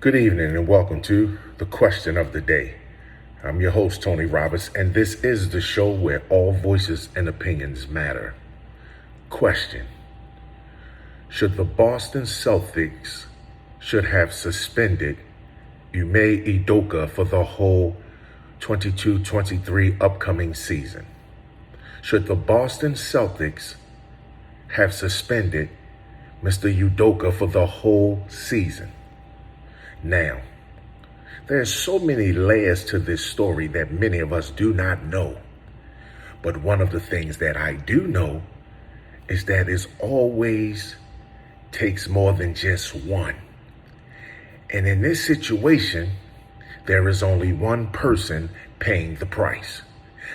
Good evening and welcome to the question of the day. I'm your host, Tony Roberts, and this is the show where all voices and opinions matter. Question: should the Boston Celtics should have suspended Ime Udoka for the whole 22-23 upcoming season? Should the Boston Celtics have suspended Mr. Udoka for the whole season? Now, there's so many layers to this story that many of us do not know. But one of the things that I do know is that it always takes more than just one. And in this situation, there is only one person paying the price.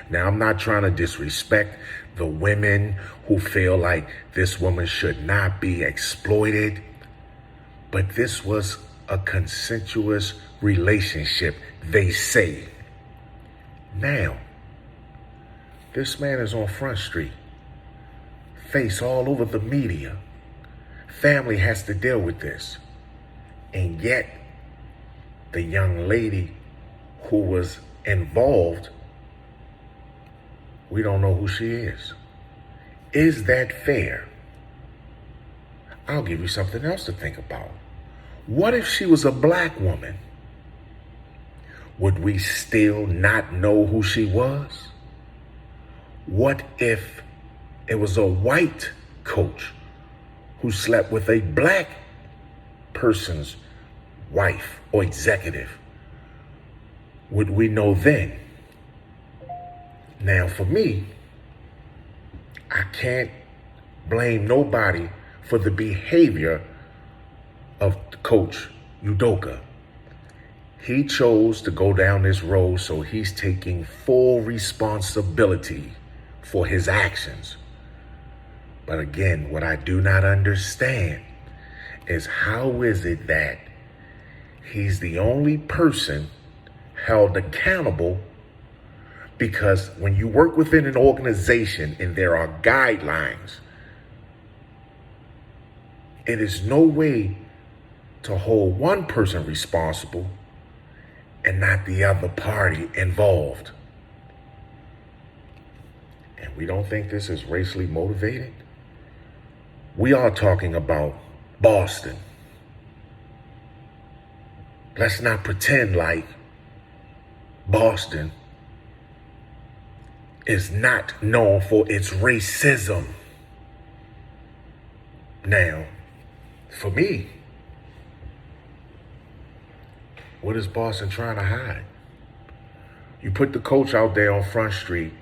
Now, I'm not trying to disrespect the women who feel like this woman should not be exploited, but this was a consensuous relationship, they say. Now, this man is on Front Street, face all over the media. Family has to deal with this. And yet, the young lady who was involved, we don't know who she is. Is that fair? I'll give you something else to think about. What if she was a black woman? Would we still not know who she was? What if it was a white coach who slept with a black person's wife or executive? Would we know then? Now, for me, I can't blame nobody for the behavior of Coach Udoka. He chose to go down this road, so he's taking full responsibility for his actions. But again, what I do not understand is how is it that he's the only person held accountable? Because when you work within an organization and there are guidelines, it is no way to hold one person responsible and not the other party involved. And we don't think this is racially motivated. We are talking about Boston. Let's not pretend like Boston is not known for its racism. Now, for me, what is Boston trying to hide? You put the coach out there on Front Street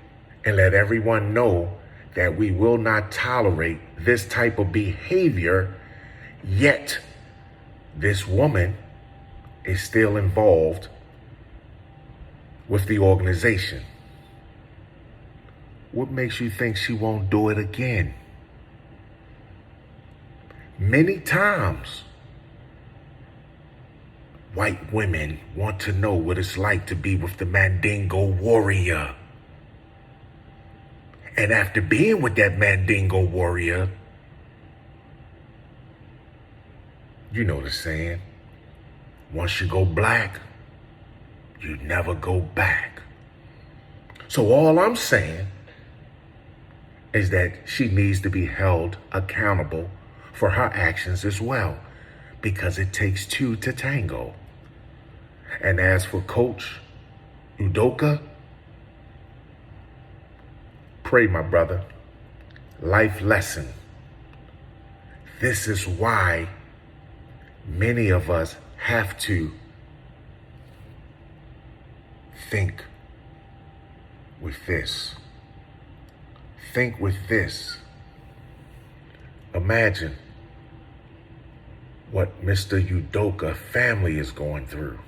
and let everyone know that we will not tolerate this type of behavior, yet this woman is still involved with the organization. What makes you think she won't do it again? Many times, white women want to know what it's like to be with the Mandingo warrior. And after being with that Mandingo warrior, you know the saying, once you go black, you never go back. So all I'm saying is that she needs to be held accountable for her actions as well, because it takes two to tango. And as for Coach Udoka, pray, my brother. Life lesson. This is why many of us have to think with this. Think with this. Imagine what Mr. Udoka family is going through.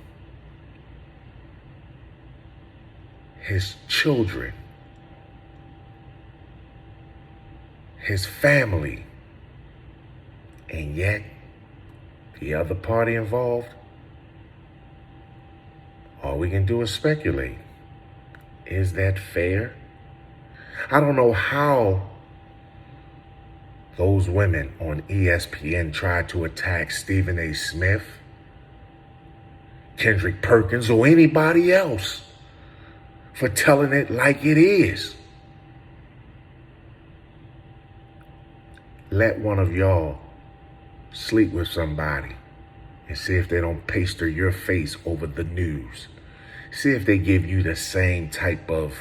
His children, his family, and yet the other party involved, all we can do is speculate. Is that fair? I don't know how those women on ESPN tried to attack Stephen A. Smith Kendrick Perkins or anybody else for telling it like it is. Let one of y'all sleep with somebody and see if they don't paster your face over the news. See if they give you the same type of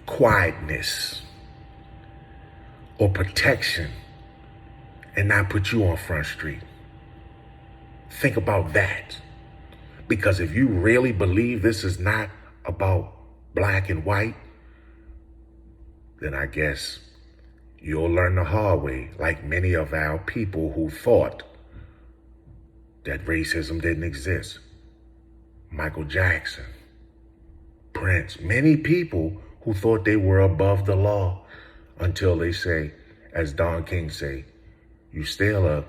quietness or protection and not put you on Front Street. Think about that. Because if you really believe this is not about black and white, then I guess you'll learn the hard way, like many of our people who thought that racism didn't exist. Michael Jackson, Prince, many people who thought they were above the law until they say, as Don King say, you still up,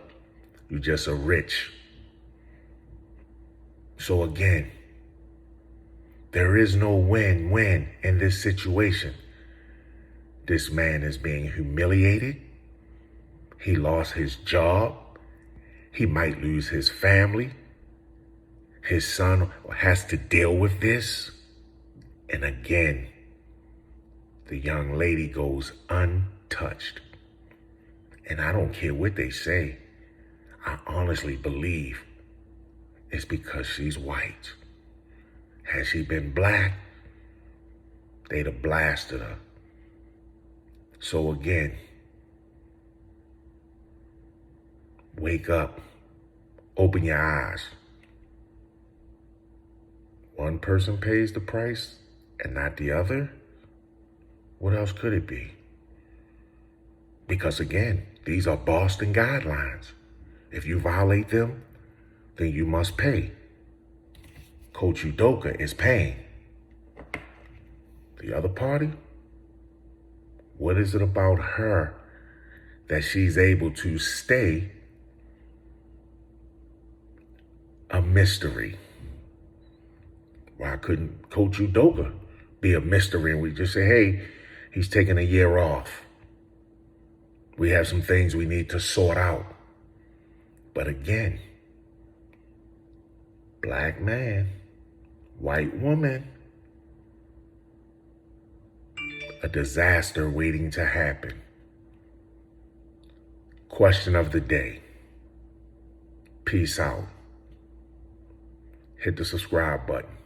you just a rich. So again, there is no win-win in this situation. This man is being humiliated. He lost his job. He might lose his family. His son has to deal with this. And again, the young lady goes untouched. And I don't care what they say. I honestly believe it's because she's white. Had she been black, they'd have blasted her. So again, wake up, open your eyes. One person pays the price and not the other? What else could it be? Because again, these are Boston guidelines. If you violate them, then you must pay. Coach Udoka is paying. The other party? What is it about her that she's able to stay a mystery? Why couldn't Coach Udoka be a mystery and we just say, hey, he's taking a year off. We have some things we need to sort out. But again, black man, white woman, a disaster waiting to happen. Question of the day. Peace out. Hit the subscribe button.